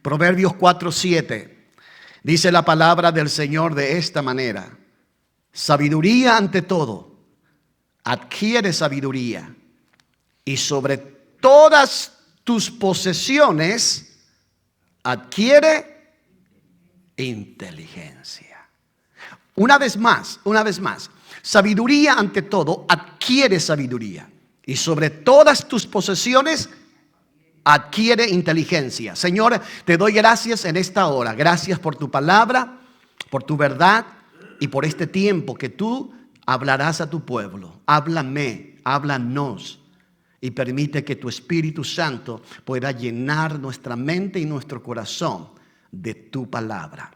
Proverbios 4:7. Dice la palabra del Señor de esta manera: sabiduría ante todo, adquiere sabiduría, y sobre todas tus posesiones adquiere inteligencia. Una vez más, sabiduría ante todo, adquiere sabiduría, y sobre todas tus posesiones adquiere inteligencia. Señor, te doy gracias en esta hora. Gracias por tu palabra, por tu verdad y por este tiempo que tú hablarás a tu pueblo. Háblame, háblanos y permite que tu Espíritu Santo pueda llenar nuestra mente y nuestro corazón de tu palabra.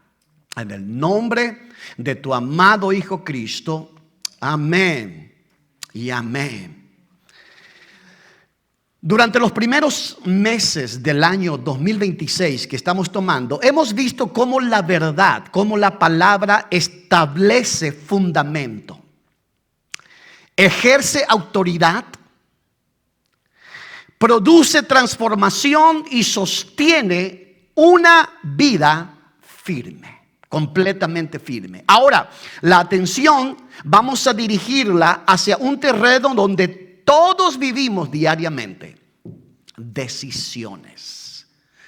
En el nombre de tu amado Hijo Cristo. Amén y amén. Durante los primeros meses del año 2026 que estamos tomando, hemos visto cómo la verdad, cómo la palabra establece fundamento, ejerce autoridad, produce transformación y sostiene una vida firme, completamente firme. Ahora, la atención vamos a dirigirla hacia un terreno donde todos vivimos diariamente: decisiones.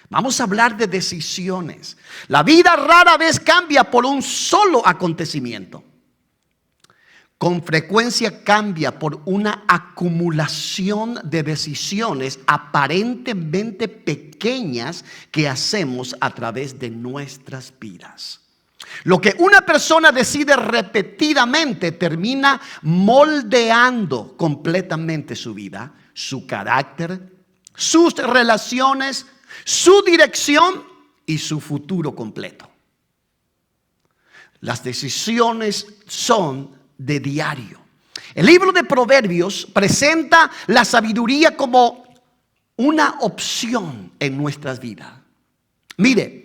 Vamos a hablar de decisiones. La vida rara vez cambia por un solo acontecimiento. Con frecuencia cambia por una acumulación de decisiones aparentemente pequeñas que hacemos a través de nuestras vidas. Lo que una persona decide repetidamente termina moldeando completamente su vida, su carácter, sus relaciones, su dirección y su futuro completo. Las decisiones son de diario. El libro de Proverbios presenta la sabiduría como una opción en nuestras vidas. Mire,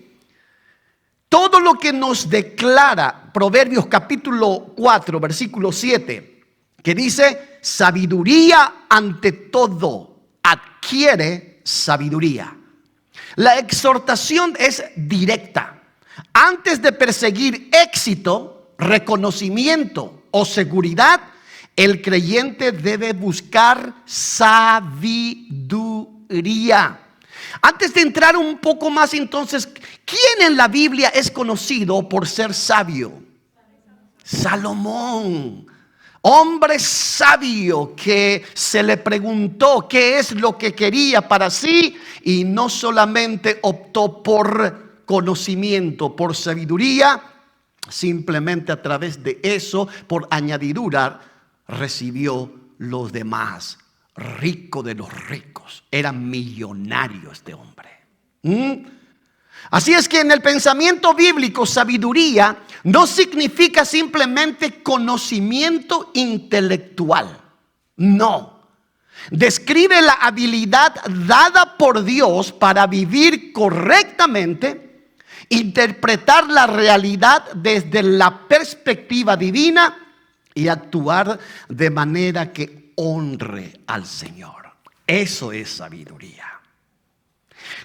todo lo que nos declara Proverbios capítulo 4, versículo 7, que dice: sabiduría ante todo, adquiere sabiduría. La exhortación es directa. Antes de perseguir éxito, reconocimiento o seguridad, el creyente debe buscar sabiduría. Antes de entrar un poco más, entonces, ¿quién en la Biblia es conocido por ser sabio? Salomón, hombre sabio que se le preguntó qué es lo que quería para sí y no solamente optó por conocimiento, por sabiduría, simplemente a través de eso, por añadidura, recibió los demás. Rico de los ricos, era millonario este hombre. Así es que en el pensamiento bíblico, sabiduría no significa simplemente conocimiento intelectual. No. Describe la habilidad dada por Dios para vivir correctamente, interpretar la realidad desde la perspectiva divina y actuar de manera que honre al Señor. Eso es sabiduría.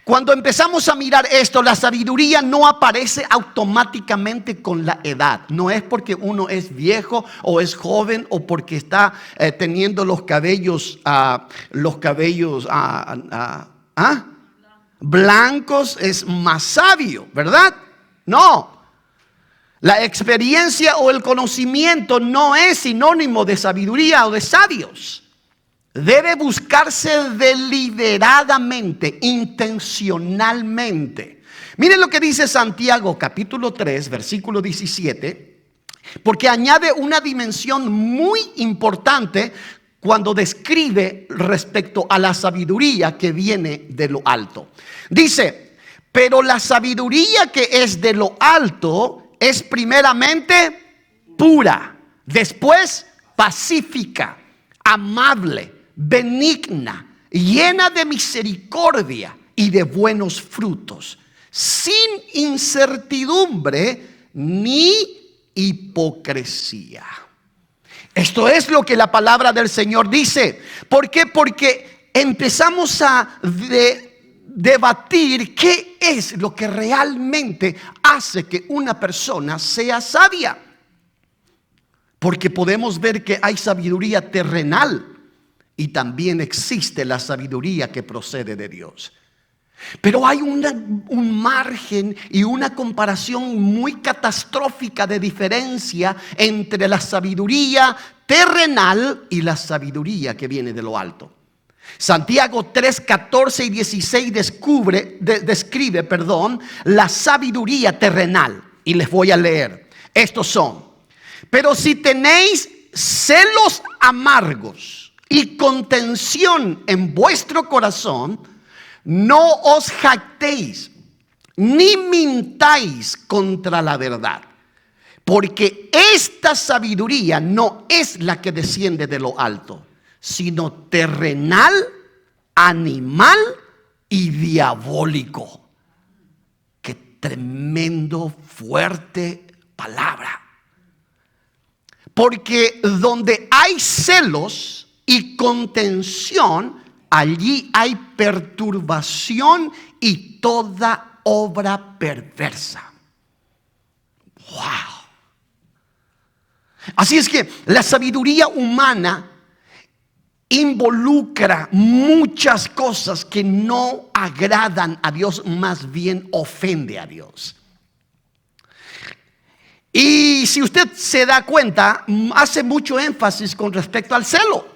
Cuando empezamos a mirar esto, la sabiduría no aparece automáticamente con la edad. No es porque uno es viejo o es joven o porque está teniendo los cabellos blancos es más sabio, ¿verdad? No. La experiencia o el conocimiento no es sinónimo de sabiduría o de sabios. Debe buscarse deliberadamente, intencionalmente. Miren lo que dice Santiago capítulo 3, versículo 17, porque añade una dimensión muy importante cuando describe respecto a la sabiduría que viene de lo alto. Dice: pero la sabiduría que es de lo alto es primeramente pura, después pacífica, amable, benigna, llena de misericordia y de buenos frutos, sin incertidumbre ni hipocresía. Esto es lo que la palabra del Señor dice. ¿Por qué? Porque empezamos a debatir qué es lo que realmente hace que una persona sea sabia. Porque podemos ver que hay sabiduría terrenal y también existe la sabiduría que procede de Dios. Pero hay un margen y una comparación muy catastrófica de diferencia entre la sabiduría terrenal y la sabiduría que viene de lo alto. Santiago 3, 14 y 16 describe la sabiduría terrenal. Y les voy a leer. Estos son: pero si tenéis celos amargos y contención en vuestro corazón, no os jactéis ni mintáis contra la verdad, porque esta sabiduría no es la que desciende de lo alto, sino terrenal, animal y diabólico. Qué tremendo, fuerte palabra. Porque donde hay celos y contención, allí hay perturbación y toda obra perversa. ¡Wow! Así es que la sabiduría humana involucra muchas cosas que no agradan a Dios, más bien ofende a Dios. Y si usted se da cuenta, hace mucho énfasis con respecto al celo.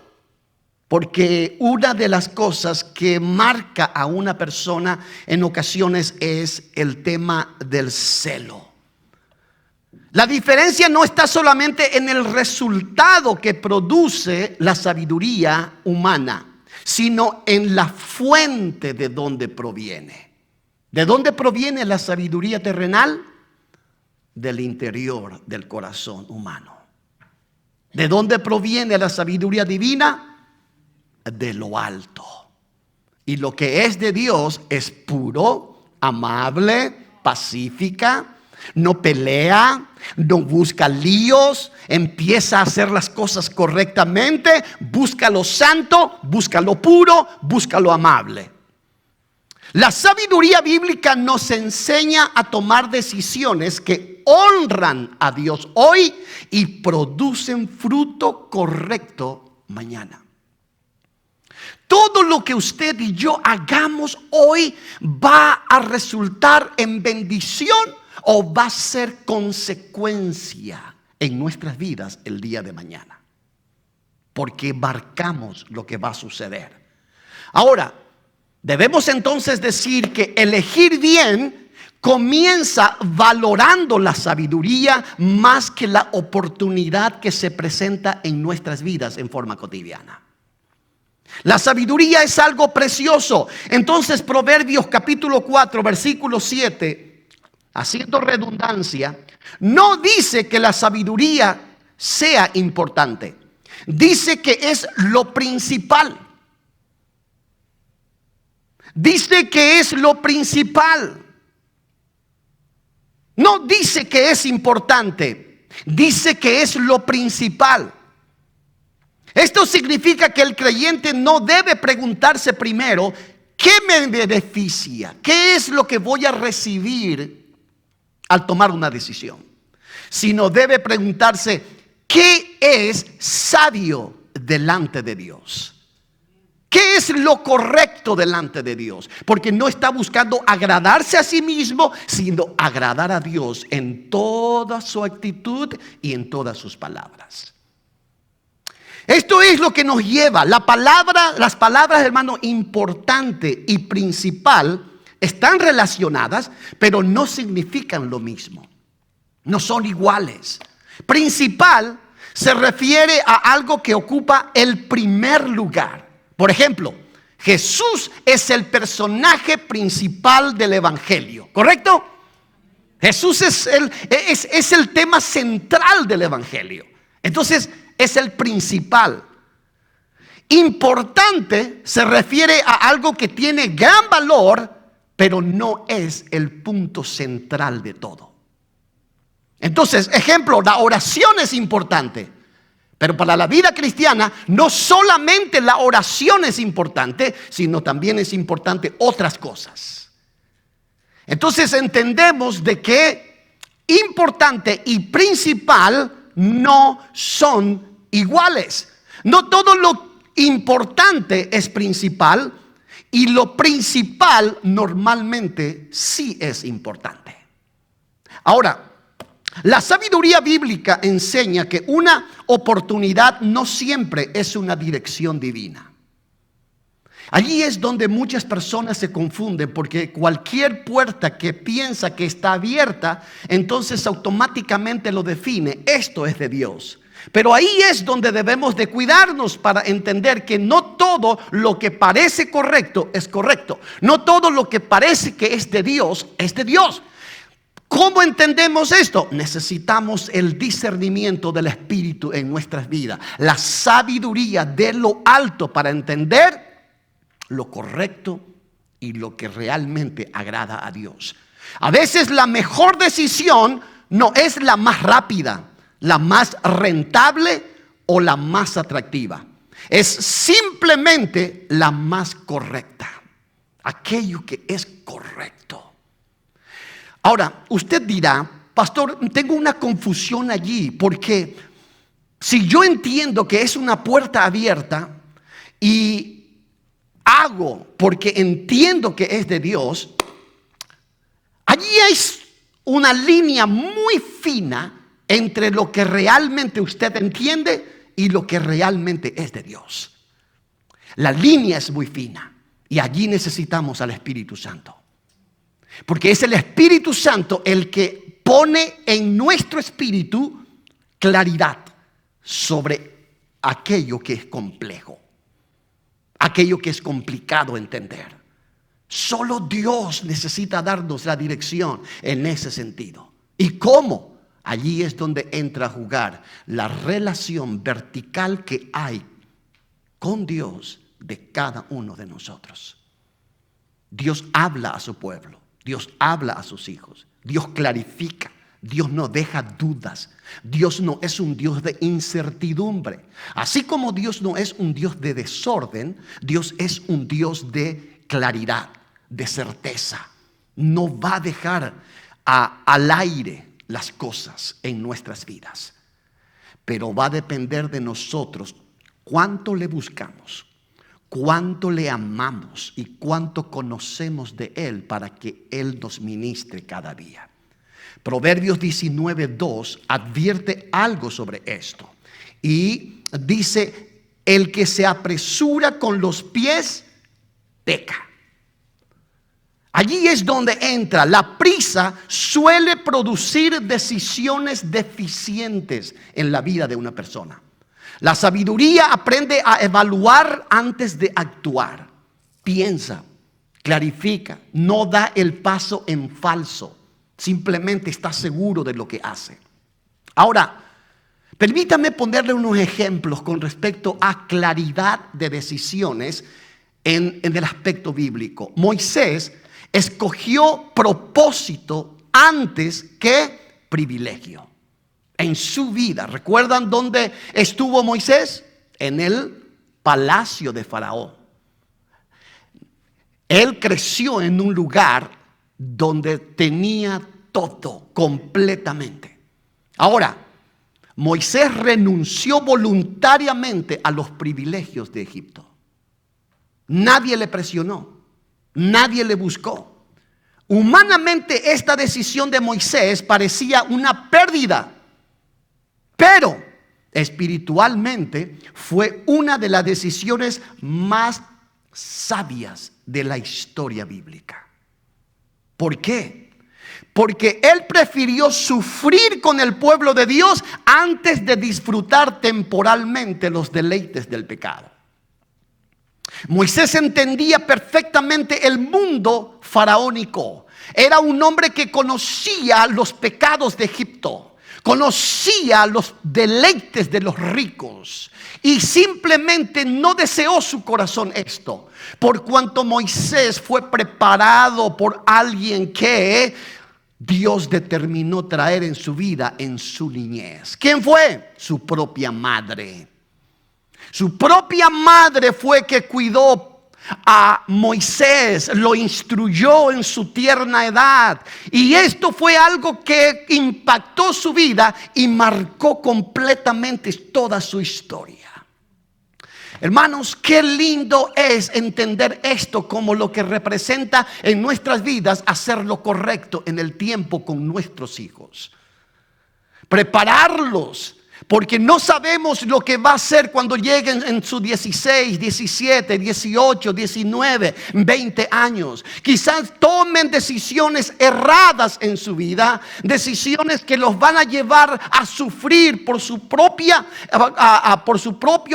Porque una de las cosas que marca a una persona en ocasiones es el tema del celo. La diferencia no está solamente en el resultado que produce la sabiduría humana, sino en la fuente de donde proviene. ¿De dónde proviene la sabiduría terrenal? Del interior del corazón humano. ¿De dónde proviene la sabiduría divina? De lo alto. Y lo que es de Dios es puro, amable, pacífica, no pelea, no busca líos, empieza a hacer las cosas correctamente, busca lo santo, busca lo puro, busca lo amable. La sabiduría bíblica nos enseña a tomar decisiones que honran a Dios hoy y producen fruto correcto mañana. Todo lo que usted y yo hagamos hoy va a resultar en bendición o va a ser consecuencia en nuestras vidas el día de mañana. Porque marcamos lo que va a suceder. Ahora, debemos entonces decir que elegir bien comienza valorando la sabiduría más que la oportunidad que se presenta en nuestras vidas en forma cotidiana. La sabiduría es algo precioso. Entonces Proverbios capítulo 4 versículo 7, haciendo redundancia, no dice que la sabiduría sea importante. Dice que es lo principal. Dice que es lo principal. No dice que es importante. Dice que es lo principal. Esto significa que el creyente no debe preguntarse primero, ¿qué me beneficia? ¿Qué es lo que voy a recibir al tomar una decisión? Sino debe preguntarse, ¿qué es sabio delante de Dios? ¿Qué es lo correcto delante de Dios? Porque no está buscando agradarse a sí mismo, sino agradar a Dios en toda su actitud y en todas sus palabras. Esto es lo que nos lleva. Las palabras, hermano, importante y principal están relacionadas, pero no significan lo mismo. No son iguales. Principal se refiere a algo que ocupa el primer lugar. Por ejemplo, Jesús es el personaje principal del Evangelio, ¿correcto? Jesús es el tema central del Evangelio. Entonces, es el principal. Importante se refiere a algo que tiene gran valor, pero no es el punto central de todo. Entonces, ejemplo, la oración es importante, Pero para la vida cristiana, no solamente la oración es importante, sino también es importante otras cosas. Entonces entendemos de que importante y principal no son iguales. No todo lo importante es principal y lo principal normalmente sí es importante. Ahora, la sabiduría bíblica enseña que una oportunidad no siempre es una dirección divina. Allí es donde muchas personas se confunden, porque cualquier puerta que piensa que está abierta, entonces automáticamente lo define: esto es de Dios. Pero ahí es donde debemos de cuidarnos para entender que no todo lo que parece correcto es correcto. No todo lo que parece que es de Dios es de Dios. ¿Cómo entendemos esto? Necesitamos el discernimiento del Espíritu en nuestras vidas, la sabiduría de lo alto para entender lo correcto y lo que realmente agrada a Dios. A veces la mejor decisión no es la más rápida, la más rentable o la más atractiva. Es simplemente la más correcta, aquello que es correcto. Ahora, usted dirá: pastor, tengo una confusión allí, porque si yo entiendo que es una puerta abierta y hago porque entiendo que es de Dios, allí es una línea muy fina entre lo que realmente usted entiende y lo que realmente es de Dios. La línea es muy fina y allí necesitamos al Espíritu Santo. Porque es el Espíritu Santo el que pone en nuestro espíritu claridad sobre aquello que es complejo, aquello que es complicado entender. Solo Dios necesita darnos la dirección en ese sentido. ¿Y cómo? Allí es donde entra a jugar la relación vertical que hay con Dios de cada uno de nosotros. Dios habla a su pueblo. Dios habla a sus hijos. Dios clarifica. Dios no deja dudas. Dios no es un Dios de incertidumbre. Así como Dios no es un Dios de desorden, Dios es un Dios de claridad, de certeza. No va a dejar al aire las cosas en nuestras vidas. Pero va a depender de nosotros cuánto le buscamos, cuánto le amamos y cuánto conocemos de Él para que Él nos ministre cada día. Proverbios 19:2 advierte algo sobre esto y dice: el que se apresura con los pies peca. Allí es donde entra. La prisa suele producir decisiones deficientes en la vida de una persona. La sabiduría aprende a evaluar antes de actuar. Piensa, clarifica, no da el paso en falso. Simplemente está seguro de lo que hace. Ahora, permítame ponerle unos ejemplos con respecto a claridad de decisiones en el aspecto bíblico. Moisés escogió propósito antes que privilegio en su vida. ¿Recuerdan dónde estuvo Moisés? En el palacio de Faraón. Él creció en un lugar donde tenía todo completamente. Ahora, Moisés renunció voluntariamente a los privilegios de Egipto. Nadie le presionó, nadie le buscó. Humanamente esta decisión de Moisés parecía una pérdida, pero espiritualmente fue una de las decisiones más sabias de la historia bíblica. ¿Por qué? Porque él prefirió sufrir con el pueblo de Dios antes de disfrutar temporalmente los deleites del pecado. Moisés entendía perfectamente el mundo faraónico. Era un hombre que conocía los pecados de Egipto. Conocía los deleites de los ricos y simplemente no deseó su corazón esto, por cuanto Moisés fue preparado por alguien que Dios determinó traer en su vida en su niñez. ¿Quién fue? Su propia madre. Su propia madre fue que cuidó a Moisés, lo instruyó en su tierna edad. Y esto fue algo que impactó su vida y marcó completamente toda su historia. Hermanos, qué lindo es entender esto como lo que representa en nuestras vidas hacer lo correcto en el tiempo con nuestros hijos. Prepararlos, porque no sabemos lo que va a ser cuando lleguen en sus 16, 17, 18, 19, 20 años. Quizás tomen decisiones erradas en su vida, decisiones que los van a llevar a sufrir por su propio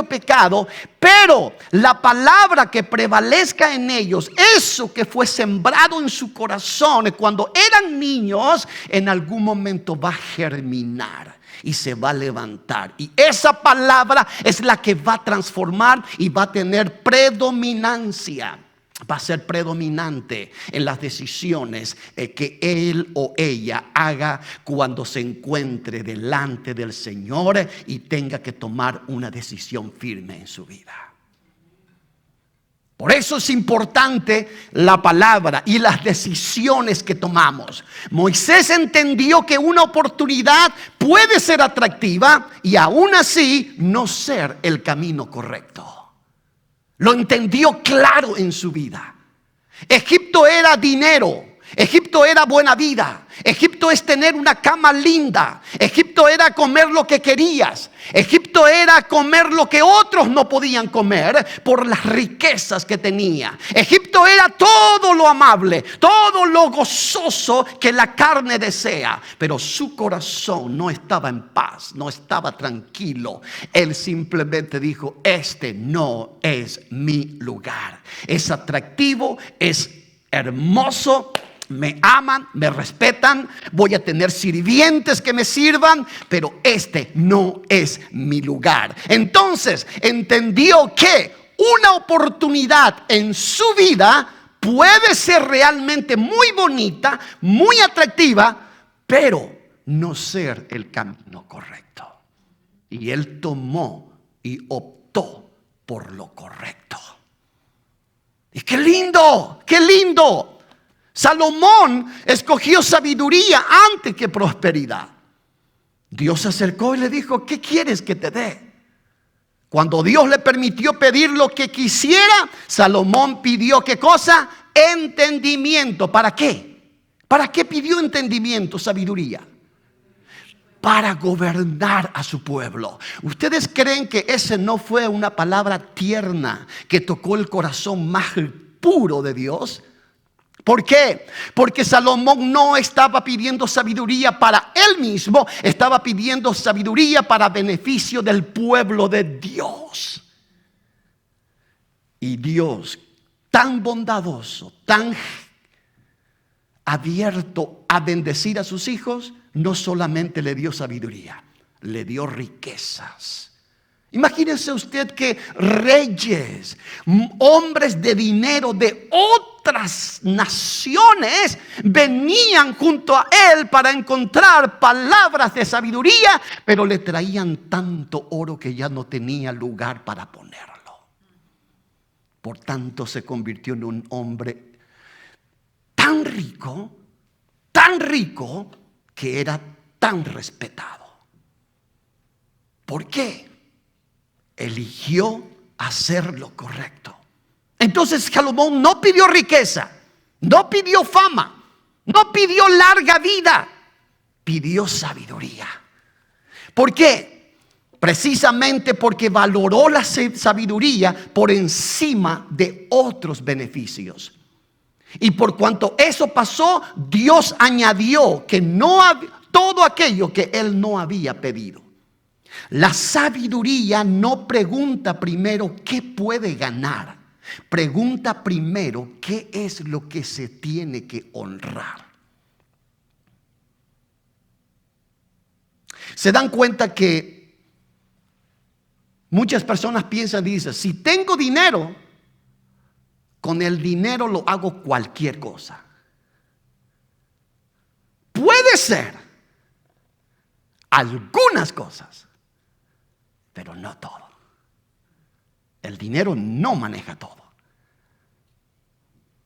pecado. Pero la palabra que prevalezca en ellos, eso que fue sembrado en su corazón cuando eran niños, en algún momento va a germinar y se va a levantar. Y esa palabra es la que va a transformar y va a tener predominancia. Va a ser predominante en las decisiones que él o ella haga cuando se encuentre delante del Señor y tenga que tomar una decisión firme en su vida. Por eso es importante la palabra y las decisiones que tomamos. Moisés entendió que una oportunidad puede ser atractiva y aún así no ser el camino correcto. Lo entendió claro en su vida. Egipto era dinero. Egipto era buena vida. Egipto es tener una cama linda. Egipto era comer lo que querías. Egipto era comer lo que otros no podían comer por las riquezas que tenía. Egipto era todo lo amable, todo lo gozoso que la carne desea. Pero su corazón no estaba en paz, no estaba tranquilo. Él simplemente dijo: este no es mi lugar. Es atractivo, es hermoso. Me aman, me respetan, voy a tener sirvientes que me sirvan, pero este no es mi lugar. Entonces entendió que una oportunidad en su vida puede ser realmente muy bonita, muy atractiva, pero no ser el camino correcto. Y él tomó y optó por lo correcto. Y qué lindo, qué lindo. Salomón escogió sabiduría antes que prosperidad. Dios se acercó y le dijo: ¿qué quieres que te dé? Cuando Dios le permitió pedir lo que quisiera, Salomón pidió ¿qué cosa? Entendimiento. ¿Para qué? ¿Para qué pidió entendimiento, sabiduría? Para gobernar a su pueblo. ¿Ustedes creen que esa no fue una palabra tierna que tocó el corazón más puro de Dios? ¿Por qué? Porque Salomón no estaba pidiendo sabiduría para él mismo, estaba pidiendo sabiduría para beneficio del pueblo de Dios. Y Dios, tan bondadoso, tan abierto a bendecir a sus hijos, no solamente le dio sabiduría, le dio riquezas. Imagínense usted que reyes, hombres de dinero de otras naciones venían junto a él para encontrar palabras de sabiduría, pero le traían tanto oro que ya no tenía lugar para ponerlo. Por tanto se convirtió en un hombre tan rico que era tan respetado. ¿Por qué? Eligió hacer lo correcto. Entonces Salomón no pidió riqueza, no pidió fama, no pidió larga vida, pidió sabiduría. ¿Por qué? Precisamente porque valoró la sabiduría por encima de otros beneficios. Y por cuanto eso pasó, Dios añadió que todo aquello que él no había pedido. La sabiduría no pregunta primero qué puede ganar. Pregunta primero qué es lo que se tiene que honrar. Se dan cuenta que muchas personas piensan y dicen: si tengo dinero, con el dinero lo hago cualquier cosa. ser algunas cosas, pero no todo. El dinero no maneja todo.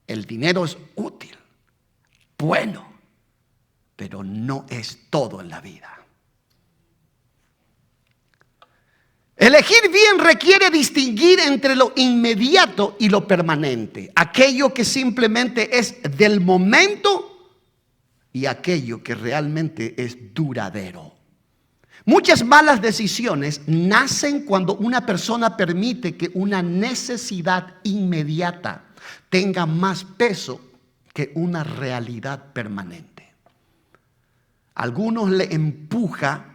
El dinero es útil, bueno, pero no es todo en la vida. Elegir bien requiere distinguir entre lo inmediato y lo permanente, aquello que simplemente es del momento y aquello que realmente es duradero. Muchas malas decisiones nacen cuando una persona permite que una necesidad inmediata tenga más peso que una realidad permanente. Algunos le empuja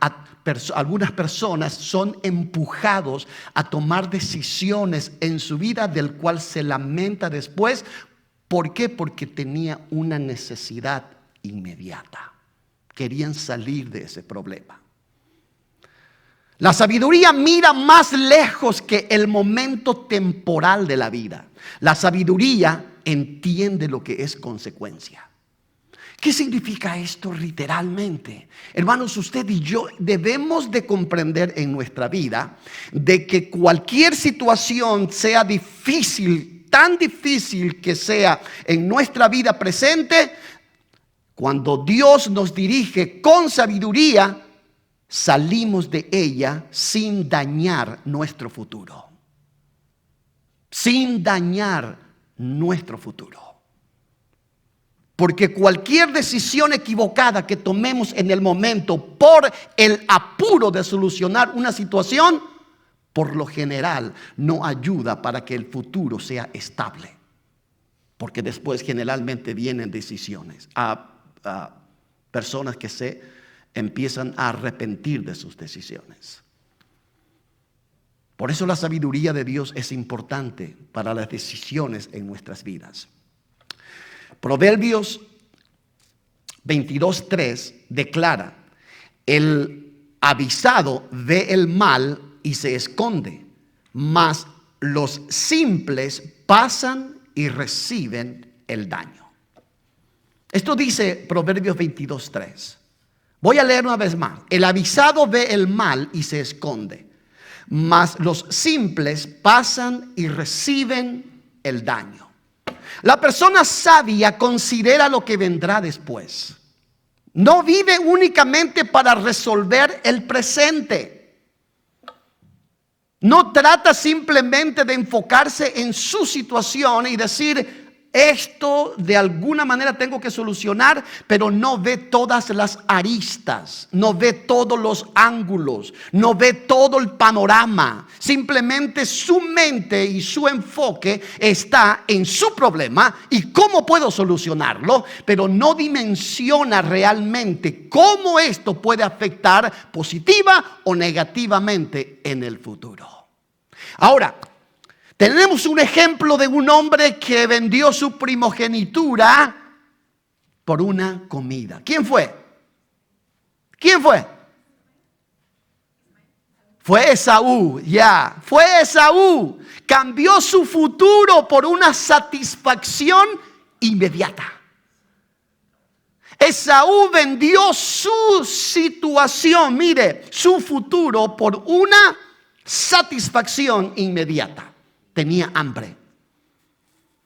algunas personas son empujados a tomar decisiones en su vida del cual se lamenta después. ¿Por qué? Porque tenía una necesidad inmediata. Querían salir de ese problema. La sabiduría mira más lejos que el momento temporal de la vida. La sabiduría entiende lo que es consecuencia. ¿Qué significa esto literalmente? Hermanos, usted y yo debemos de comprender en nuestra vida de que cualquier situación, sea difícil, tan difícil que sea en nuestra vida presente, cuando Dios nos dirige con sabiduría, salimos de ella sin dañar nuestro futuro. Sin dañar nuestro futuro. Porque cualquier decisión equivocada que tomemos en el momento por el apuro de solucionar una situación, por lo general no ayuda para que el futuro sea estable. Porque después generalmente vienen decisiones a personas que se empiezan a arrepentir de sus decisiones. Por eso la sabiduría de Dios es importante para las decisiones en nuestras vidas. Proverbios 22:3 declara: el avisado ve el mal y se esconde, mas los simples pasan y reciben el daño. Esto dice Proverbios 22:3. Voy a leer una vez más. El avisado ve el mal y se esconde, mas los simples pasan y reciben el daño. La persona sabia considera lo que vendrá después. No vive únicamente para resolver el presente. No trata simplemente de enfocarse en su situación y decir: esto de alguna manera tengo que solucionar, pero no ve todas las aristas, no ve todos los ángulos, no ve todo el panorama. Simplemente su mente y su enfoque está en su problema y cómo puedo solucionarlo, pero no dimensiona realmente cómo esto puede afectar positiva o negativamente en el futuro. Ahora, tenemos un ejemplo de un hombre que vendió su primogenitura por una comida. ¿Quién fue? ¿Quién fue? Fue Esaú, fue Esaú. Cambió su futuro por una satisfacción inmediata. Esaú vendió su situación, su futuro por una satisfacción inmediata. Tenía hambre.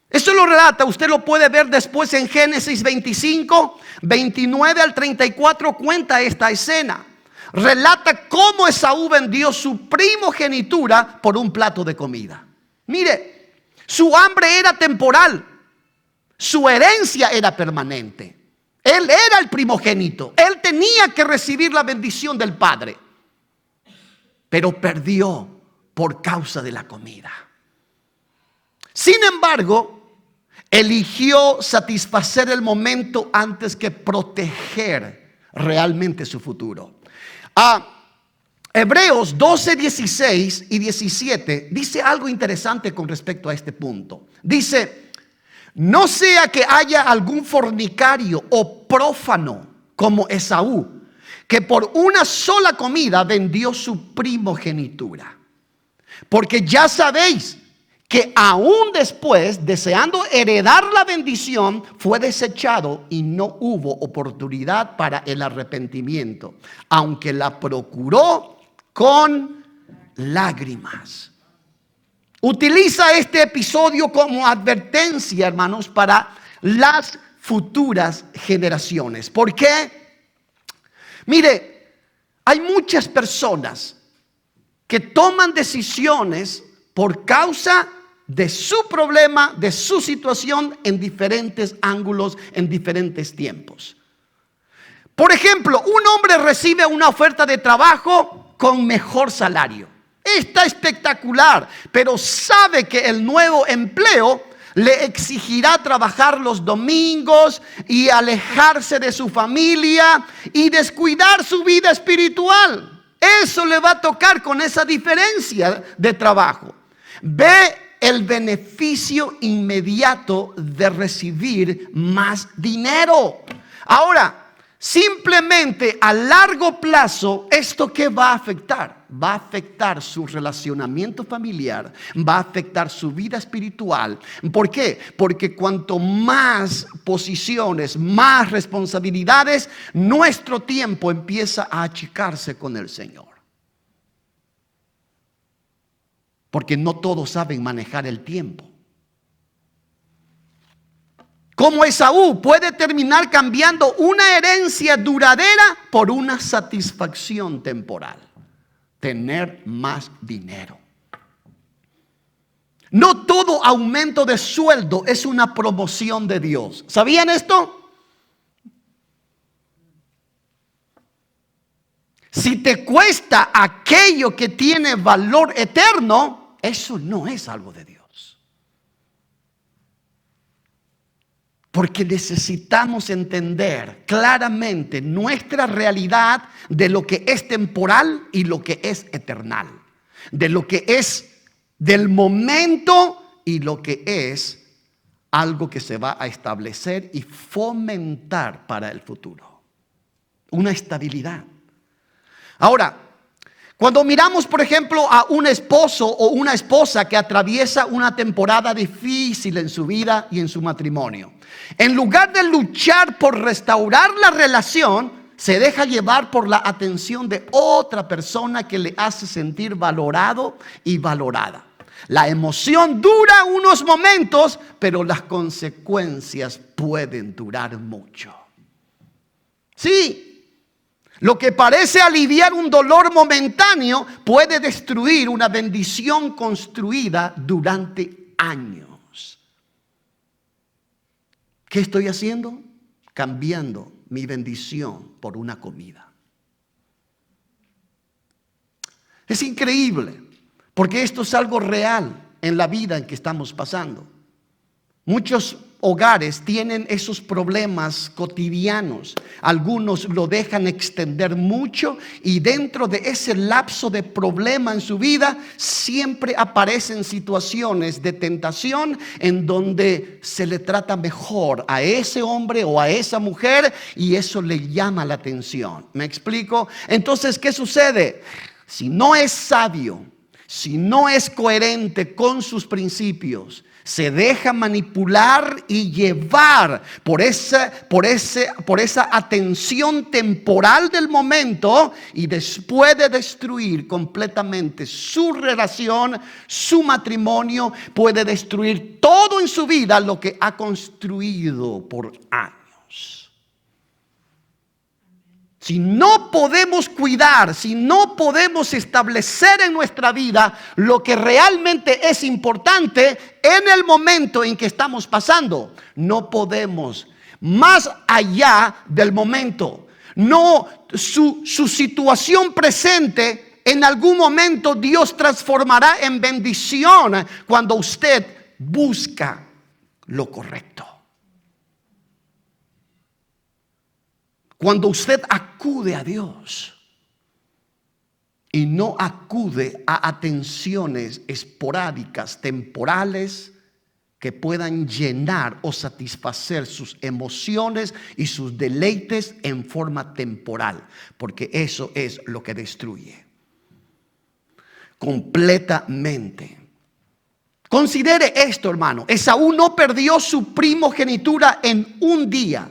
Esto lo relata, usted lo puede ver después en Génesis 25, 29 al 34, cuenta esta escena. Relata cómo Esaú vendió su primogenitura por un plato de comida. Su hambre era temporal, su herencia era permanente. Él era el primogénito, él tenía que recibir la bendición del padre, pero perdió por causa de la comida. Sin embargo, eligió satisfacer el momento antes que proteger realmente su futuro. Hebreos 12, 16 y 17 dice algo interesante con respecto a este punto. Dice: no sea que haya algún fornicario o prófano como Esaú, que por una sola comida vendió su primogenitura. Porque ya sabéis que aún después, deseando heredar la bendición, fue desechado y no hubo oportunidad para el arrepentimiento, aunque la procuró con lágrimas. Utiliza este episodio como advertencia, hermanos, para las futuras generaciones. ¿Por qué? Mire, hay muchas personas que toman decisiones por causa de su problema, de su situación, en diferentes ángulos, en diferentes tiempos. Por ejemplo, un hombre recibe una oferta de trabajo con mejor salario. Está espectacular, pero sabe que el nuevo empleo le exigirá trabajar los domingos y alejarse de su familia y descuidar su vida espiritual. Eso le va a tocar con esa diferencia de trabajo. Ve el beneficio inmediato de recibir más dinero. Ahora, simplemente a largo plazo, ¿esto qué va a afectar? Va a afectar su relacionamiento familiar, va a afectar su vida espiritual. ¿Por qué? Porque cuanto más posiciones, más responsabilidades, nuestro tiempo empieza a achicarse con el Señor. Porque no todos saben manejar el tiempo. Como Esaú puede terminar cambiando una herencia duradera por una satisfacción temporal. Tener más dinero. No todo aumento de sueldo es una promoción de Dios. ¿Sabían esto? Si te cuesta aquello que tiene valor eterno, eso no es algo de Dios. Porque necesitamos entender claramente nuestra realidad de lo que es temporal y lo que es eternal. De lo que es del momento y lo que es algo que se va a establecer y fomentar para el futuro. Una estabilidad. Ahora, cuando miramos, por ejemplo, a un esposo o una esposa que atraviesa una temporada difícil en su vida y en su matrimonio, en lugar de luchar por restaurar la relación, se deja llevar por la atención de otra persona que le hace sentir valorado y valorada. La emoción dura unos momentos, pero las consecuencias pueden durar mucho. Sí. Lo que parece aliviar un dolor momentáneo puede destruir una bendición construida durante años. ¿Qué estoy haciendo? Cambiando mi bendición por una comida. Es increíble, porque esto es algo real en la vida en que estamos pasando. Muchos hogares tienen esos problemas cotidianos. Algunos lo dejan extender mucho y dentro de ese lapso de problema en su vida siempre aparecen situaciones de tentación en donde se le trata mejor a ese hombre o a esa mujer y eso le llama la atención. ¿Me explico? Entonces, ¿qué sucede? Si no es sabio, si no es coherente con sus principios, se deja manipular y llevar por esa atención temporal del momento y después de destruir completamente su relación, su matrimonio, puede destruir todo en su vida lo que ha construido por años. Si no podemos cuidar, si no podemos establecer en nuestra vida lo que realmente es importante en el momento en que estamos pasando, no podemos más allá del momento. No, su situación presente, en algún momento Dios transformará en bendición cuando usted busca lo correcto. Cuando usted acude a Dios y no acude a atenciones esporádicas, temporales, que puedan llenar o satisfacer sus emociones y sus deleites en forma temporal, porque eso es lo que destruye completamente Considere esto, hermano. Esaú no perdió su primogenitura en un día.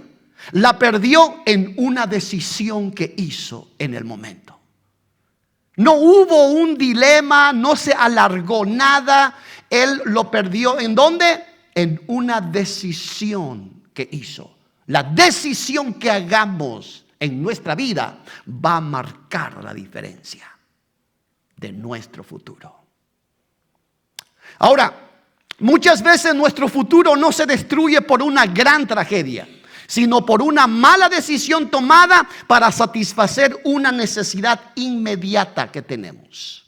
La perdió en una decisión que hizo en el momento. No hubo un dilema, no se alargó nada. Él lo perdió. ¿En dónde? En una decisión que hizo. La decisión que hagamos en nuestra vida va a marcar la diferencia de nuestro futuro. Ahora, muchas veces nuestro futuro no se destruye por una gran tragedia, sino por una mala decisión tomada para satisfacer una necesidad inmediata que tenemos.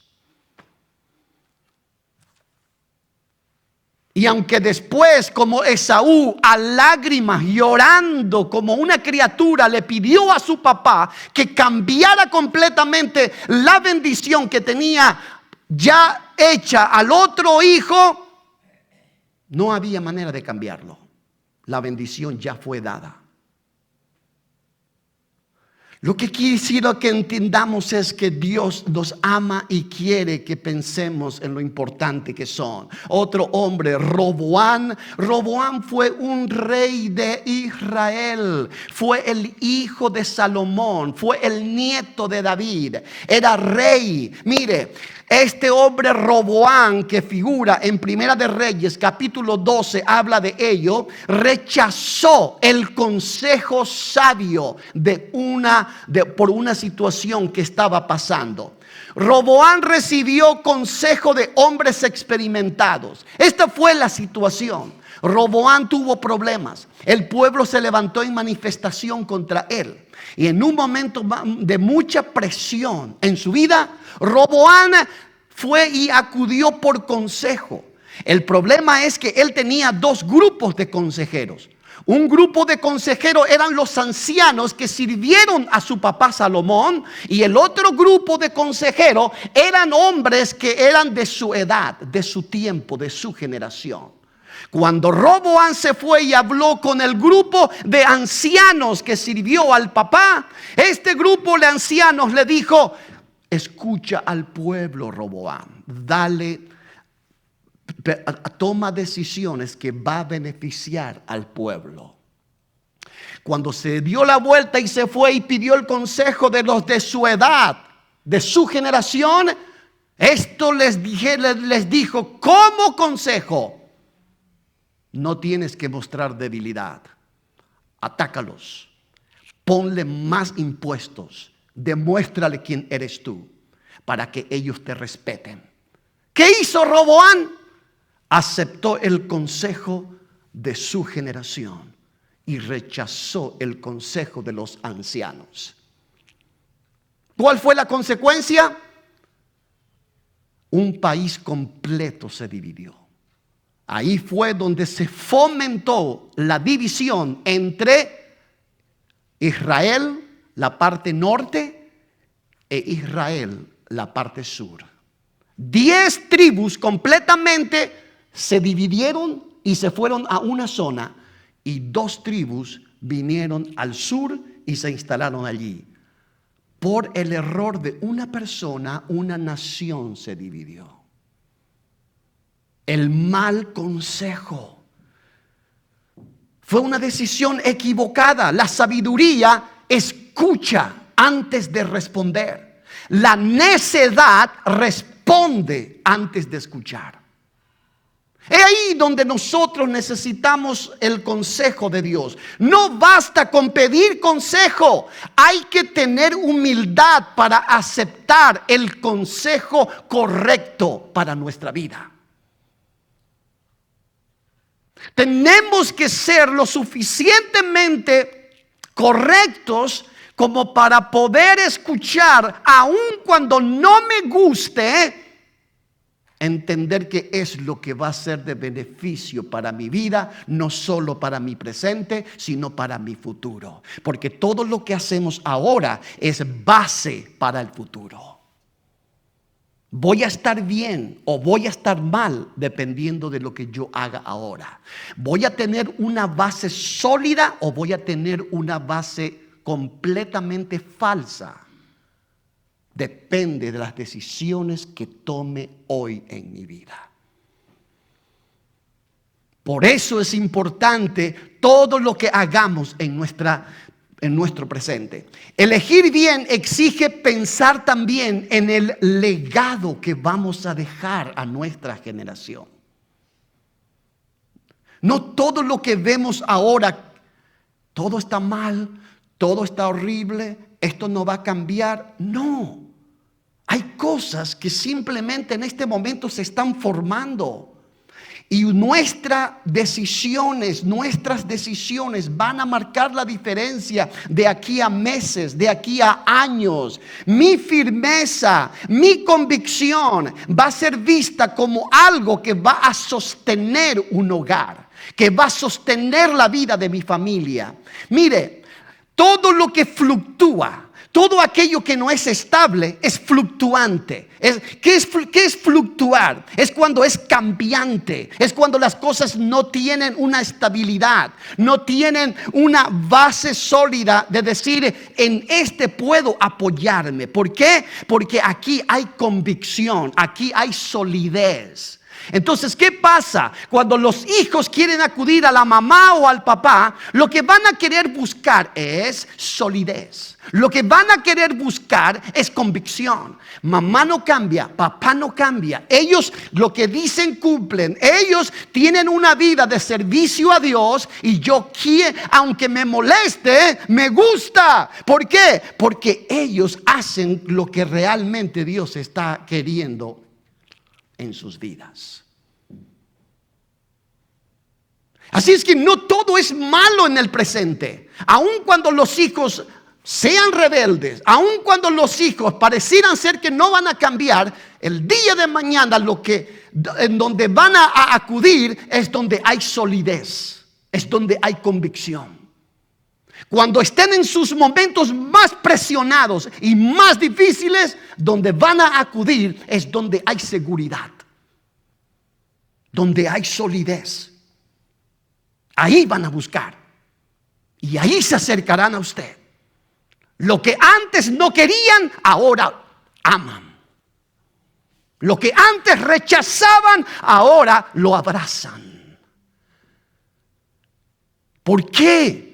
Y aunque después, como Esaú, a lágrimas, llorando como una criatura, le pidió a su papá que cambiara completamente la bendición que tenía ya hecha al otro hijo, no había manera de cambiarlo. La bendición ya fue dada. Lo que quisiera que entendamos es que Dios nos ama y quiere que pensemos en lo importante que son. Otro hombre, Roboam. Roboam fue un rey de Israel. Fue el hijo de Salomón. Fue el nieto de David. Era rey. Mire, este hombre Roboam, que figura en Primera de Reyes capítulo 12, habla de ello, rechazó el consejo sabio por una situación que estaba pasando. Roboam recibió consejo de hombres experimentados. Esta fue la situación. Roboam tuvo problemas. El pueblo se levantó en manifestación contra él. Y en un momento de mucha presión en su vida, Roboam fue y acudió por consejo. El problema es que él tenía dos grupos de consejeros. Un grupo de consejeros eran los ancianos que sirvieron a su papá Salomón, y el otro grupo de consejeros eran hombres que eran de su edad, de su tiempo, de su generación. Cuando Roboam se fue y habló con el grupo de ancianos que sirvió al papá, este grupo de ancianos le dijo: escucha al pueblo, Roboam, toma decisiones que va a beneficiar al pueblo. Cuando se dio la vuelta y se fue y pidió el consejo de los de su edad, de su generación, esto les dijo como consejo: no tienes que mostrar debilidad. Atácalos. Ponle más impuestos. Demuéstrale quién eres tú para que ellos te respeten. ¿Qué hizo Roboam? Aceptó el consejo de su generación y rechazó el consejo de los ancianos. ¿Cuál fue la consecuencia? Un país completo se dividió. Ahí fue donde se fomentó la división entre Israel, la parte norte, e Israel, la parte sur. 10 tribus completamente se dividieron y se fueron a una zona, y 2 tribus vinieron al sur y se instalaron allí. Por el error de una persona, una nación se dividió. El mal consejo fue una decisión equivocada. La sabiduría escucha antes de responder. La necedad responde antes de escuchar. Es ahí donde nosotros necesitamos el consejo de Dios. No basta con pedir consejo. Hay que tener humildad para aceptar el consejo correcto para nuestra vida. Tenemos que ser lo suficientemente correctos como para poder escuchar, aun cuando no me guste, entender que es lo que va a ser de beneficio para mi vida, no solo para mi presente, sino para mi futuro. Porque todo lo que hacemos ahora es base para el futuro. Voy a estar bien o voy a estar mal dependiendo de lo que yo haga ahora. Voy a tener una base sólida o voy a tener una base completamente falsa. Depende de las decisiones que tome hoy en mi vida. Por eso es importante todo lo que hagamos en nuestro presente. Elegir bien exige pensar también en el legado que vamos a dejar a nuestra generación. No todo lo que vemos ahora, todo está mal, todo está horrible, esto no va a cambiar. No, hay cosas que simplemente en este momento se están formando. Y nuestras decisiones van a marcar la diferencia de aquí a meses, de aquí a años. Mi firmeza, mi convicción va a ser vista como algo que va a sostener un hogar, que va a sostener la vida de mi familia. Mire, todo lo que fluctúa, todo aquello que no es estable es fluctuante. ¿Qué es fluctuar? Es cuando es cambiante. Es cuando las cosas no tienen una estabilidad. No tienen una base sólida de decir, en este puedo apoyarme. ¿Por qué? Porque aquí hay convicción, aquí hay solidez. Entonces, ¿qué pasa? Cuando los hijos quieren acudir a la mamá o al papá, lo que van a querer buscar es solidez. Lo que van a querer buscar es convicción. Mamá no cambia, papá no cambia. Ellos lo que dicen cumplen. Ellos tienen una vida de servicio a Dios y yo quiero, aunque me moleste, me gusta. ¿Por qué? Porque ellos hacen lo que realmente Dios está queriendo en sus vidas. Así es que no todo es malo en el presente. Aun cuando los hijos sean rebeldes, aun cuando los hijos parecieran ser que no van a cambiar, el día de mañana en donde van a acudir es donde hay solidez, es donde hay convicción. Cuando estén en sus momentos más presionados y más difíciles, donde van a acudir es donde hay seguridad, donde hay solidez. Ahí van a buscar y ahí se acercarán a usted. Lo que antes no querían, ahora aman. Lo que antes rechazaban, ahora lo abrazan. ¿Por qué?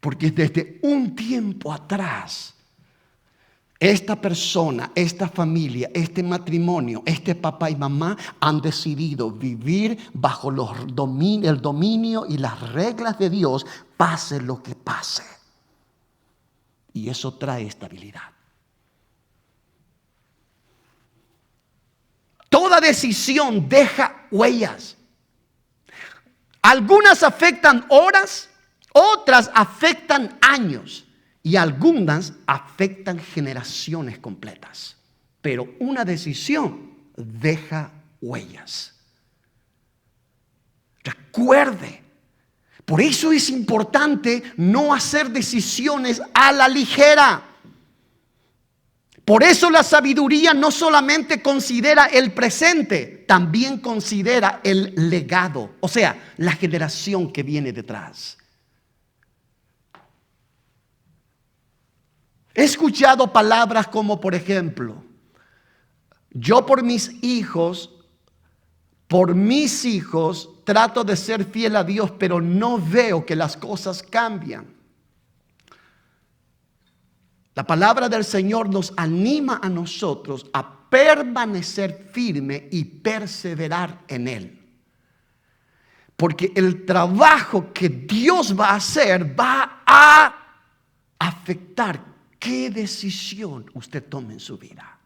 Porque desde un tiempo atrás, esta persona, esta familia, este matrimonio, este papá y mamá han decidido vivir bajo el dominio y las reglas de Dios, pase lo que pase. Y eso trae estabilidad. Toda decisión deja huellas. Algunas afectan horas, otras afectan años y algunas afectan generaciones completas. Pero una decisión deja huellas. Recuerde, por eso es importante no hacer decisiones a la ligera. Por eso la sabiduría no solamente considera el presente, también considera el legado, o sea, la generación que viene detrás. He escuchado palabras como, por ejemplo, yo por mis hijos trato de ser fiel a Dios, pero no veo que las cosas cambian. La palabra del Señor nos anima a nosotros a permanecer firme y perseverar en Él. Porque el trabajo que Dios va a hacer va a afectar qué decisión usted tome en su vida.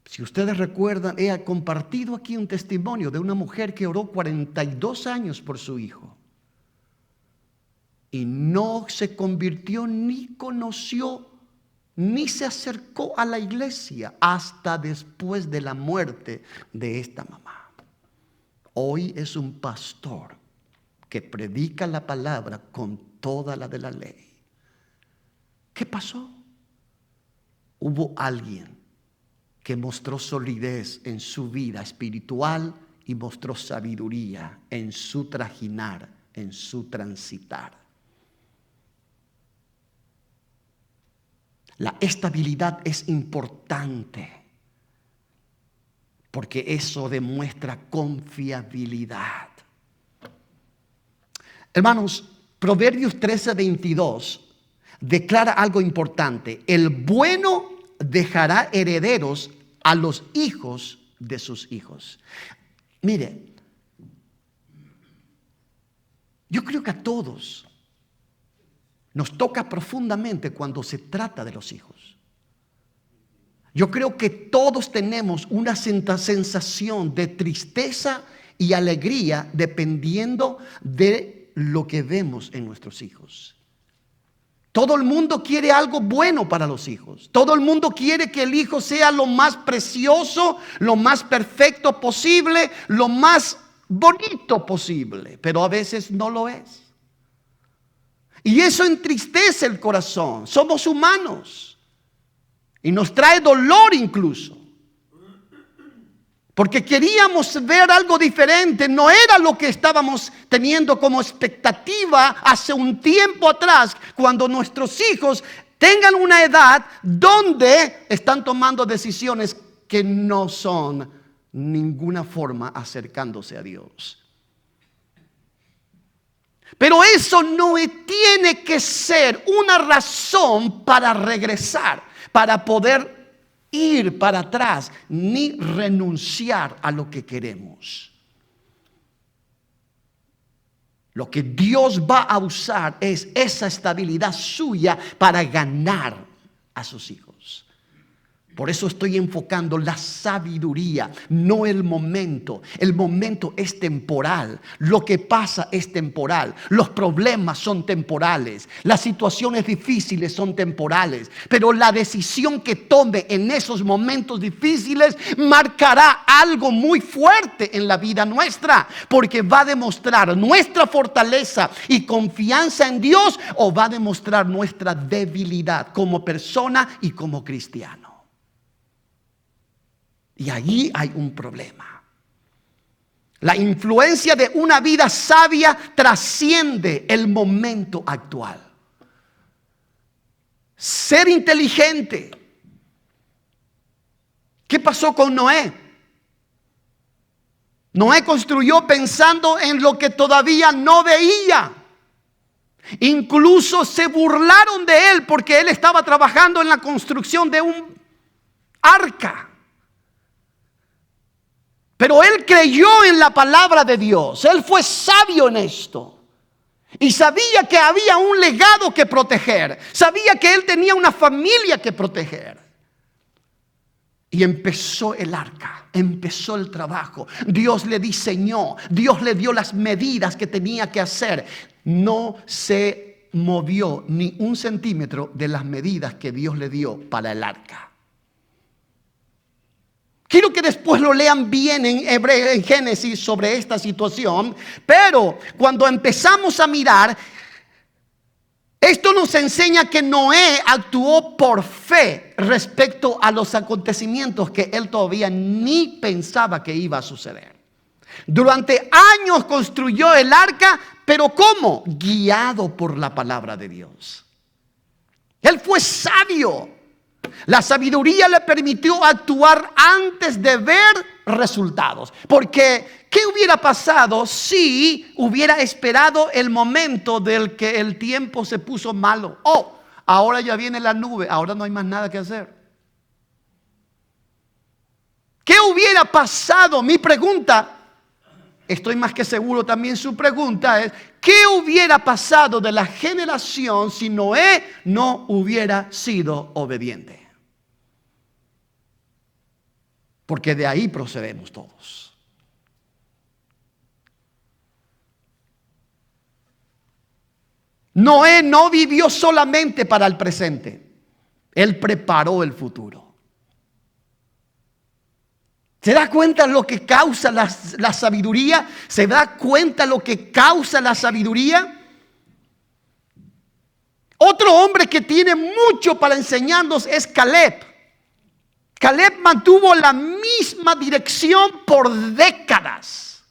Si ustedes recuerdan, he compartido aquí un testimonio de una mujer que oró 42 años por su hijo. Y no se convirtió, ni conoció, ni se acercó a la iglesia hasta después de la muerte de esta mamá. Hoy es un pastor que predica la palabra con toda la de la ley. ¿Qué pasó? Hubo alguien que mostró solidez en su vida espiritual y mostró sabiduría en su trajinar, en su transitar. La estabilidad es importante porque eso demuestra confiabilidad. Hermanos, Proverbios 13:22 declara algo importante. El bueno dejará herederos a los hijos de sus hijos. Mire, yo creo que a todos nos toca profundamente cuando se trata de los hijos. Yo creo que todos tenemos una sensación de tristeza y alegría dependiendo de lo que vemos en nuestros hijos. Todo el mundo quiere algo bueno para los hijos. Todo el mundo quiere que el hijo sea lo más precioso, lo más perfecto posible, lo más bonito posible, pero a veces no lo es. Y eso entristece el corazón. Somos humanos y nos trae dolor incluso, porque queríamos ver algo diferente. No era lo que estábamos teniendo como expectativa hace un tiempo atrás, cuando nuestros hijos tengan una edad donde están tomando decisiones que no son ninguna forma acercándose a Dios. Pero eso no tiene que ser una razón para regresar, para poder ir para atrás, ni renunciar a lo que queremos. Lo que Dios va a usar es esa estabilidad suya para ganar a sus hijos. Por eso estoy enfocando la sabiduría, no el momento. El momento es temporal. Lo que pasa es temporal. Los problemas son temporales. Las situaciones difíciles son temporales. Pero la decisión que tome en esos momentos difíciles marcará algo muy fuerte en la vida nuestra. Porque va a demostrar nuestra fortaleza y confianza en Dios, o va a demostrar nuestra debilidad como persona y como cristiano. Y allí hay un problema. La influencia de una vida sabia trasciende el momento actual. Ser inteligente. ¿Qué pasó con Noé? Noé construyó pensando en lo que todavía no veía. Incluso se burlaron de él porque él estaba trabajando en la construcción de un arca. Pero él creyó en la palabra de Dios. Él fue sabio en esto. Y sabía que había un legado que proteger. Sabía que él tenía una familia que proteger. Y empezó el arca. Empezó el trabajo. Dios le diseñó. Dios le dio las medidas que tenía que hacer. No se movió ni un centímetro de las medidas que Dios le dio para el arca. Quiero que después lo lean bien en Génesis sobre esta situación. Pero cuando empezamos a mirar, esto nos enseña que Noé actuó por fe respecto a los acontecimientos que él todavía ni pensaba que iba a suceder. Durante años construyó el arca, pero ¿cómo? Guiado por la palabra de Dios. Él fue sabio. La sabiduría le permitió actuar antes de ver resultados. Porque, ¿qué hubiera pasado si hubiera esperado el momento del que el tiempo se puso malo? Oh, ahora ya viene la nube, ahora no hay más nada que hacer. ¿Qué hubiera pasado? Mi pregunta, estoy más que seguro también su pregunta es, ¿qué hubiera pasado de la generación si Noé no hubiera sido obediente? Porque de ahí procedemos todos. Noé no vivió solamente para el presente. Él preparó el futuro. ¿Se da cuenta lo que causa la sabiduría? ¿Se da cuenta lo que causa la sabiduría? Otro hombre que tiene mucho para enseñarnos es Caleb. Caleb mantuvo la misma dirección por décadas.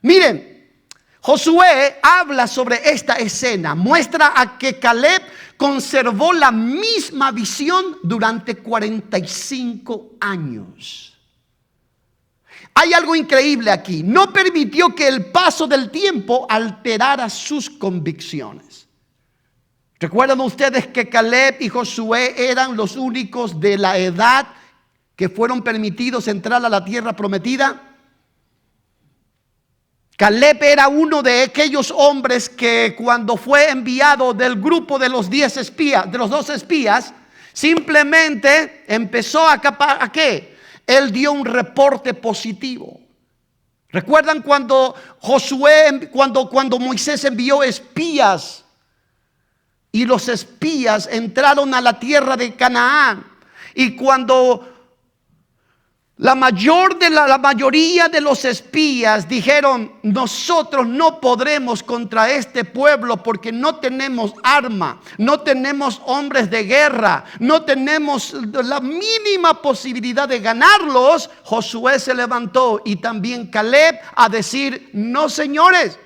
Miren, Josué habla sobre esta escena. Muestra a que Caleb conservó la misma visión durante 45 años. Hay algo increíble aquí. No permitió que el paso del tiempo alterara sus convicciones. ¿Recuerdan ustedes que Caleb y Josué eran los únicos de la edad que fueron permitidos entrar a la tierra prometida? Caleb era uno de aquellos hombres que cuando fue enviado del grupo de los 10 espías, de los 12 espías, simplemente empezó ¿a qué? Él dio un reporte positivo. ¿Recuerdan cuando cuando Moisés envió espías? Y los espías entraron a la tierra de Canaán. Y cuando la mayoría de los espías dijeron: nosotros no podremos contra este pueblo porque no tenemos arma, no tenemos hombres de guerra, no tenemos la mínima posibilidad de ganarlos. Josué se levantó y también Caleb a decir: no, señores,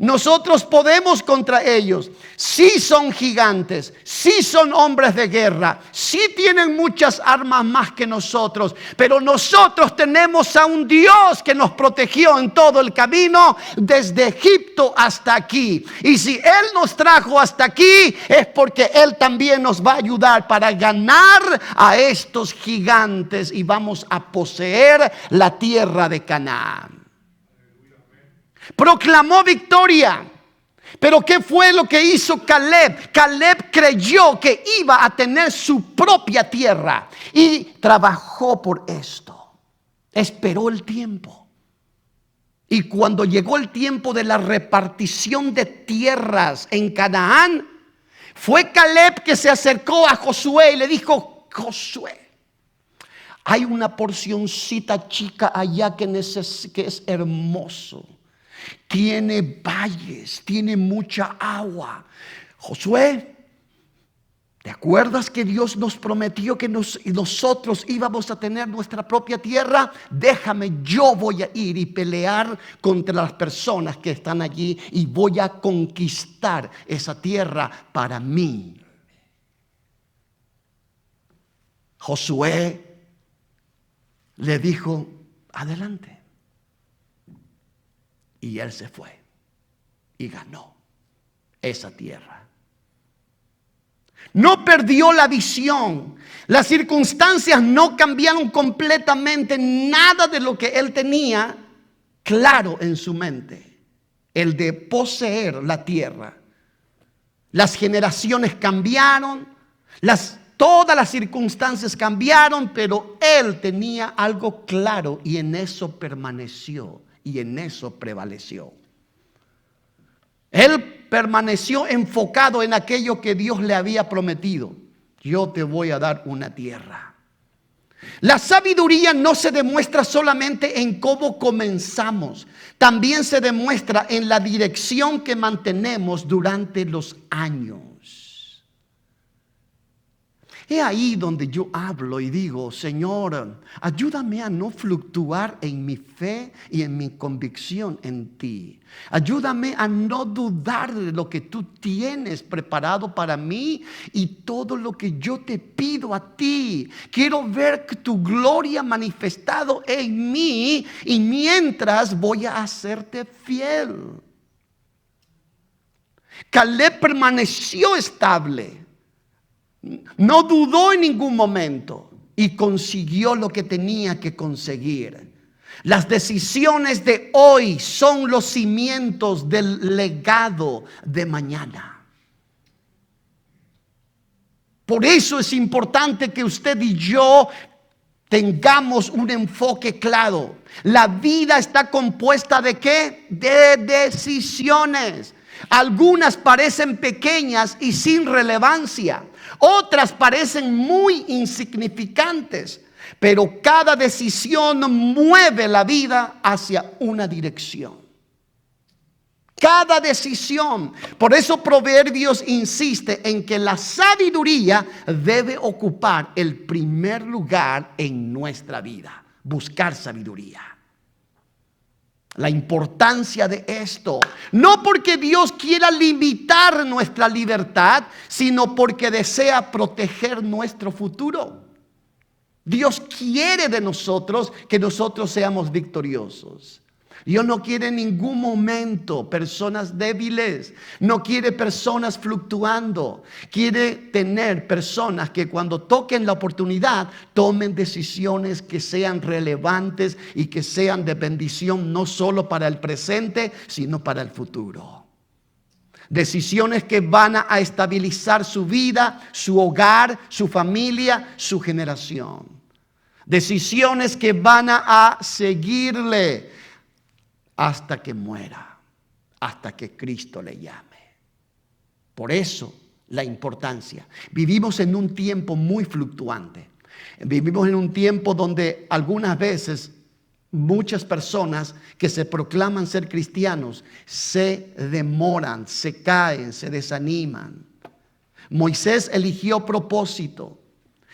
nosotros podemos contra ellos. Sí son gigantes, sí son hombres de guerra, sí tienen muchas armas más que nosotros, pero nosotros tenemos a un Dios que nos protegió en todo el camino desde Egipto hasta aquí. Y si Él nos trajo hasta aquí, es porque Él también nos va a ayudar para ganar a estos gigantes y vamos a poseer la tierra de Canaán. Proclamó victoria. Pero ¿qué fue lo que hizo Caleb? Caleb creyó que iba a tener su propia tierra y trabajó por esto. Esperó el tiempo. Y cuando llegó el tiempo de la repartición de tierras en Canaán, fue Caleb que se acercó a Josué y le dijo: Josué, hay una porcioncita chica allá que es hermoso. Tiene valles, tiene mucha agua. Josué, ¿te acuerdas que Dios nos prometió que nosotros íbamos a tener nuestra propia tierra? Déjame, yo voy a ir y pelear contra las personas que están allí y voy a conquistar esa tierra para mí. Josué le dijo: adelante. Y él se fue y ganó esa tierra. No perdió la visión. Las circunstancias no cambiaron completamente nada de lo que él tenía claro en su mente: el de poseer la tierra. Las generaciones cambiaron, todas las circunstancias cambiaron, pero él tenía algo claro y en eso permaneció. Y en eso prevaleció. Él permaneció enfocado en aquello que Dios le había prometido: yo te voy a dar una tierra. La sabiduría no se demuestra solamente en cómo comenzamos, también se demuestra en la dirección que mantenemos durante los años. Es ahí donde yo hablo y digo: Señor, ayúdame a no fluctuar en mi fe y en mi convicción en ti. Ayúdame a no dudar de lo que tú tienes preparado para mí y todo lo que yo te pido a ti. Quiero ver tu gloria manifestado en mí y mientras voy a hacerte fiel. Caleb permaneció estable. No dudó en ningún momento y consiguió lo que tenía que conseguir. Las decisiones de hoy son los cimientos del legado de mañana. Por eso es importante que usted y yo tengamos un enfoque claro. La vida está compuesta ¿de qué? De decisiones. Algunas parecen pequeñas y sin relevancia. Otras parecen muy insignificantes. Pero cada decisión mueve la vida hacia una dirección. Cada decisión. Por eso Proverbios insiste en que la sabiduría debe ocupar el primer lugar en nuestra vida. Buscar sabiduría. La importancia de esto, no porque Dios quiera limitar nuestra libertad, sino porque desea proteger nuestro futuro. Dios quiere de nosotros que nosotros seamos victoriosos. Dios no quiere en ningún momento personas débiles, no quiere personas fluctuando, quiere tener personas que cuando toquen la oportunidad tomen decisiones que sean relevantes y que sean de bendición no solo para el presente, sino para el futuro. Decisiones que van a estabilizar su vida, su hogar, su familia, su generación. Decisiones que van a seguirle hasta que muera, hasta que Cristo le llame. Por eso la importancia. Vivimos en un tiempo muy fluctuante. Vivimos en un tiempo donde algunas veces muchas personas que se proclaman ser cristianos se demoran, se caen, se desaniman. Moisés eligió propósito.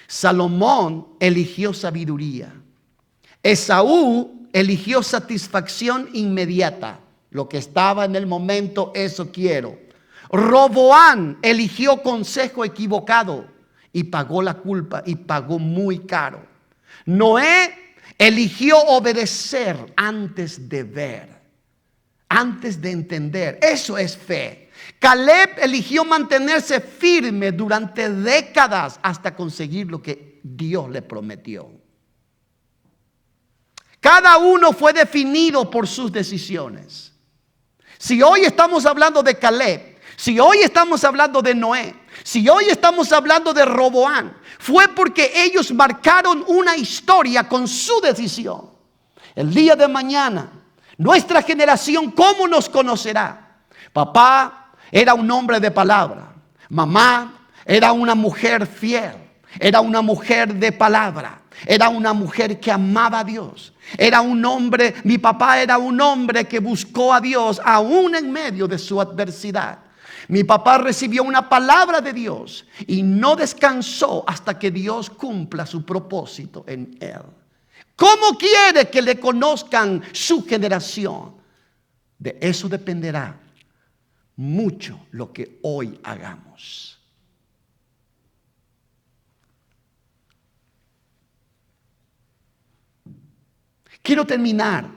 Salomón eligió sabiduría. Esaú eligió satisfacción inmediata. Lo que estaba en el momento, eso quiero. Roboán eligió consejo equivocado y pagó la culpa y pagó muy caro. Noé eligió obedecer antes de ver, antes de entender. Eso es fe. Caleb eligió mantenerse firme durante décadas hasta conseguir lo que Dios le prometió. Cada uno fue definido por sus decisiones. Si hoy estamos hablando de Caleb, si hoy estamos hablando de Noé, si hoy estamos hablando de Roboán, fue porque ellos marcaron una historia con su decisión. El día de mañana, nuestra generación, ¿cómo nos conocerá? Papá era un hombre de palabra. Mamá era una mujer fiel. Era una mujer de palabra. Era una mujer que amaba a Dios. Era un hombre, mi papá era un hombre que buscó a Dios aún en medio de su adversidad. Mi papá recibió una palabra de Dios y no descansó hasta que Dios cumpla su propósito en él. ¿Cómo quiere que le conozcan su generación? De eso dependerá mucho lo que hoy hagamos. Quiero terminar.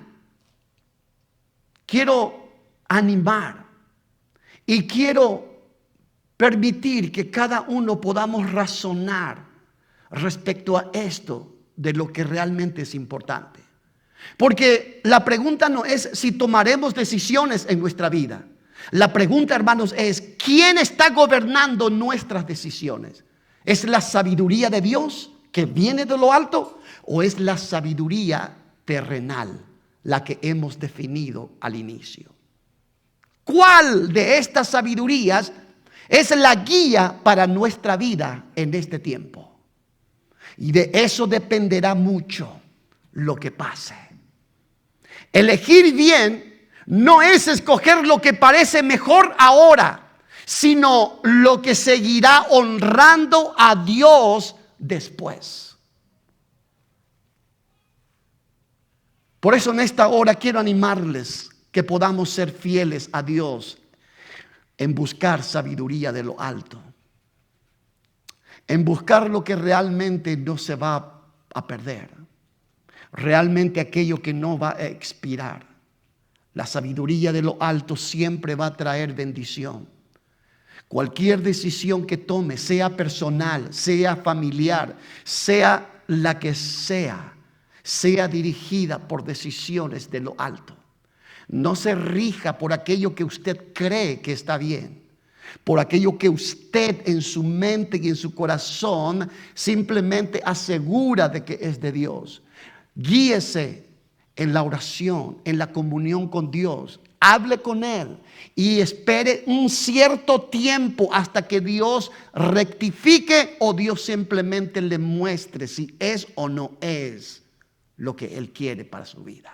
Quiero animar. Y quiero permitir que cada uno podamos razonar respecto a esto de lo que realmente es importante. Porque la pregunta no es si tomaremos decisiones en nuestra vida. La pregunta, hermanos, es ¿quién está gobernando nuestras decisiones? ¿Es la sabiduría de Dios que viene de lo alto o es la sabiduría terrenal, la que hemos definido al inicio? ¿Cuál de estas sabidurías es la guía para nuestra vida en este tiempo? Y de eso dependerá mucho lo que pase. Elegir bien no es escoger lo que parece mejor ahora, sino lo que seguirá honrando a Dios después. Por eso en esta hora quiero animarles que podamos ser fieles a Dios en buscar sabiduría de lo alto. En buscar lo que realmente no se va a perder. Realmente aquello que no va a expirar. La sabiduría de lo alto siempre va a traer bendición. Cualquier decisión que tome, sea personal, sea familiar, sea la que sea dirigida por decisiones de lo alto. No se rija por aquello que usted cree que está bien, por aquello que usted en su mente y en su corazón simplemente asegura de que es de Dios. Guíese en la oración, en la comunión con Dios. Hable con Él y espere un cierto tiempo hasta que Dios rectifique o Dios simplemente le muestre si es o no es lo que Él quiere para su vida.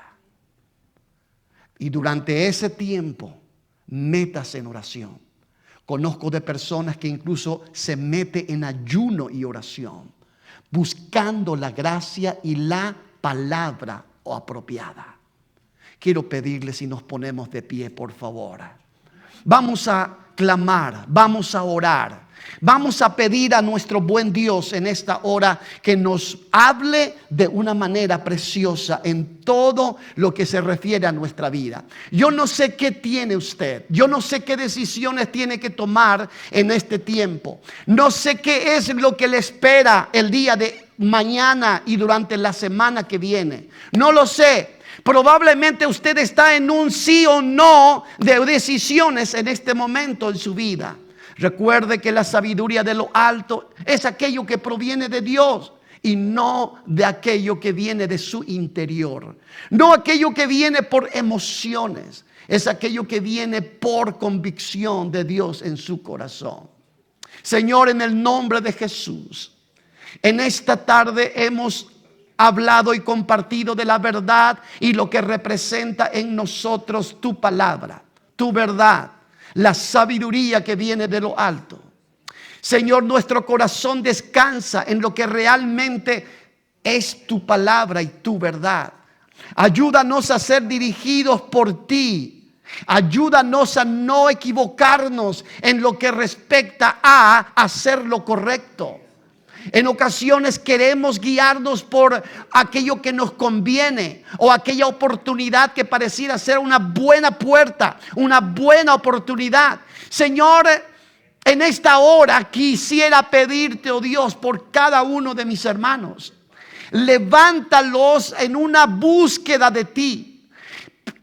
Y durante ese tiempo, métase en oración. Conozco de personas que incluso se meten en ayuno y oración, buscando la gracia y la palabra apropiada. Quiero pedirle si nos ponemos de pie, por favor. vamos a clamar, vamos a orar. Vamos a pedir a nuestro buen Dios en esta hora que nos hable de una manera preciosa en todo lo que se refiere a nuestra vida. Yo no sé qué tiene usted. Yo no sé qué decisiones tiene que tomar en este tiempo. No sé qué es lo que le espera el día de mañana y durante la semana que viene. No lo sé. Probablemente usted está en un sí o no de decisiones en este momento en su vida. Recuerde que la sabiduría de lo alto es aquello que proviene de Dios y no de aquello que viene de su interior. No aquello que viene por emociones, es aquello que viene por convicción de Dios en su corazón. Señor, en el nombre de Jesús, en esta tarde hemos hablado y compartido de la verdad y lo que representa en nosotros tu palabra, tu verdad. La sabiduría que viene de lo alto. Señor, nuestro corazón descansa en lo que realmente es tu palabra y tu verdad. Ayúdanos a ser dirigidos por ti. Ayúdanos a no equivocarnos en lo que respecta a hacer lo correcto. En ocasiones queremos guiarnos por aquello que nos conviene o aquella oportunidad que pareciera ser una buena puerta, una buena oportunidad. Señor, en esta hora quisiera pedirte, oh Dios, por cada uno de mis hermanos. Levántalos en una búsqueda de ti.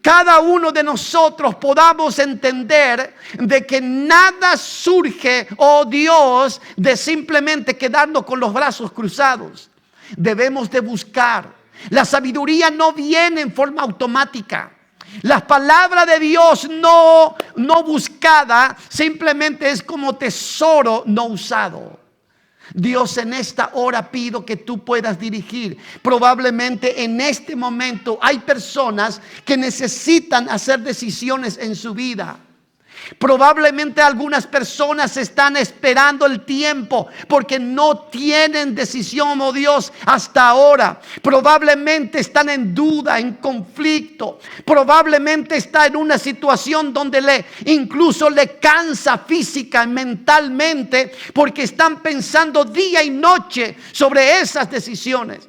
Cada uno de nosotros podamos entender de que nada surge, oh Dios, de simplemente quedarnos con los brazos cruzados. Debemos de buscar. La sabiduría no viene en forma automática. La palabra de Dios no buscada simplemente es como tesoro no usado. Dios, en esta hora pido que tú puedas dirigir. Probablemente en este momento hay personas que necesitan hacer decisiones en su vida. Probablemente algunas personas están esperando el tiempo porque no tienen decisión, oh Dios, hasta ahora. Probablemente están en duda, en conflicto. Probablemente está en una situación donde incluso le cansa física y mentalmente porque están pensando día y noche sobre esas decisiones.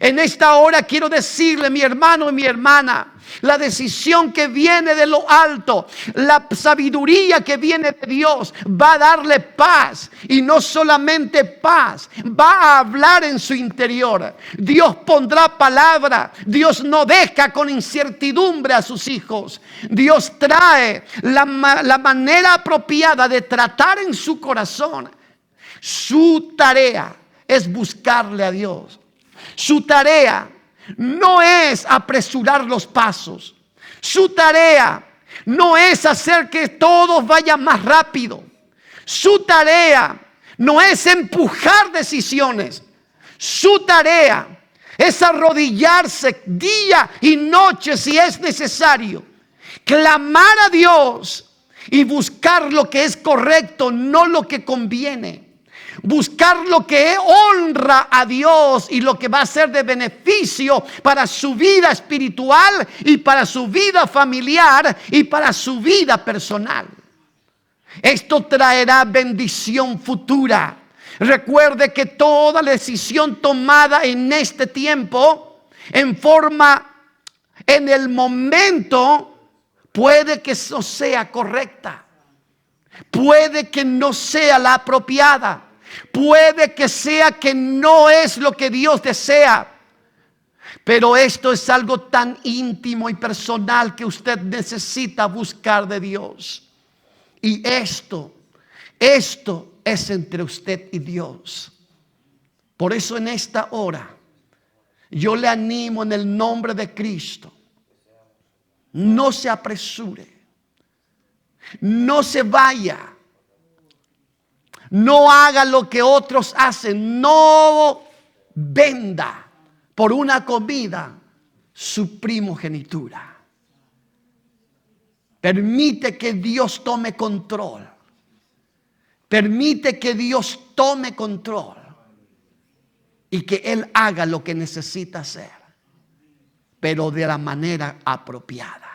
En esta hora quiero decirle, mi hermano y mi hermana, la decisión que viene de lo alto, la sabiduría que viene de Dios va a darle paz. Y no solamente paz, va a hablar en su interior. Dios pondrá palabra. Dios no deja con incertidumbre a sus hijos. Dios trae la manera apropiada de tratar en su corazón. Su tarea es buscarle a Dios. Su tarea no es apresurar los pasos. Su tarea no es hacer que todos vayan más rápido. Su tarea no es empujar decisiones. Su tarea es arrodillarse día y noche si es necesario. Clamar a Dios y buscar lo que es correcto, no lo que conviene. Buscar lo que honra a Dios y lo que va a ser de beneficio para su vida espiritual y para su vida familiar y para su vida personal. Esto traerá bendición futura. Recuerde que toda decisión tomada en este tiempo, en el momento, puede que no sea correcta. Puede que no sea la apropiada. Puede que sea que no es lo que Dios desea. Pero esto es algo tan íntimo y personal que usted necesita buscar de Dios. Y esto es entre usted y Dios. Por eso en esta hora yo le animo en el nombre de Cristo. No se apresure. No se vaya. No haga lo que otros hacen. No venda por una comida su primogenitura. Permite que Dios tome control. Permite que Dios tome control. Y que Él haga lo que necesita hacer. Pero de la manera apropiada.